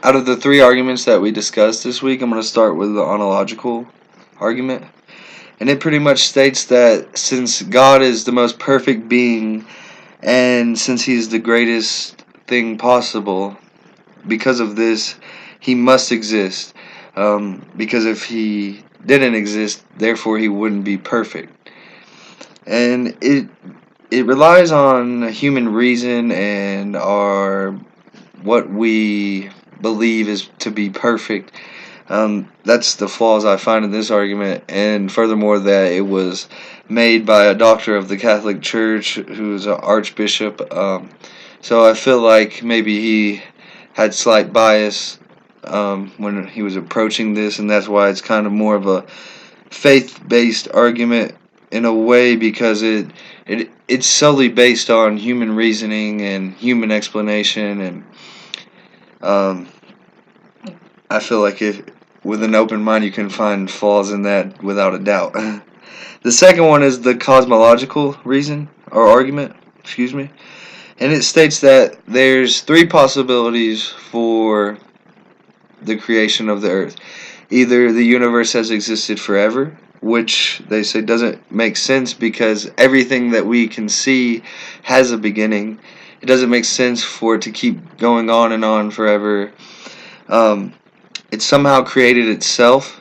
Out of the three arguments that we discussed this week, I'm going to start with the ontological argument. And it pretty much states that since God is the most perfect being, and since He's the greatest thing possible, because of this, He must exist. Because if He didn't exist, therefore He wouldn't be perfect. And it relies on human reason and our what we believe is to be perfect. That's the flaws I find in this argument, and furthermore, that it was made by a doctor of the Catholic Church who's an archbishop. So I feel like maybe he had slight bias when he was approaching this, and that's why it's kind of more of a faith-based argument in a way, because it's solely based on human reasoning and human explanation, and um, I feel like if with an open mind you can find flaws in that without a doubt. The second one is the cosmological reason or argument, excuse me, and it states that there's three possibilities for the creation of the earth. Either the universe has existed forever, which they say doesn't make sense because everything that we can see has a beginning. It doesn't make sense for it to keep going on and on forever. Um, it somehow created itself,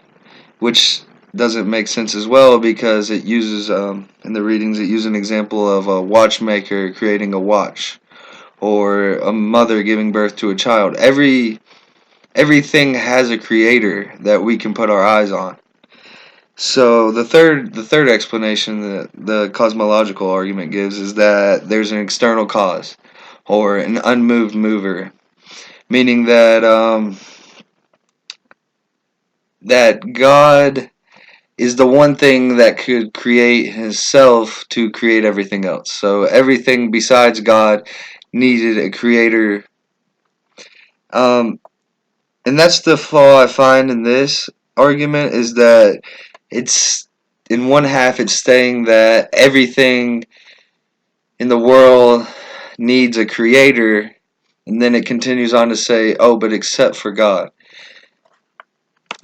which doesn't make sense as well because it uses, in the readings, it uses an example of a watchmaker creating a watch or a mother giving birth to a child. Everything has a creator that we can put our eyes on. So the third explanation that the cosmological argument gives is that there's an external cause or an unmoved mover, meaning that God is the one thing that could create Himself to create everything else. So everything besides God needed a creator. Um, and that's the flaw I find in this argument, is that it's in one half it's saying that everything in the world needs a creator, and then it continues on to say, oh, but except for God.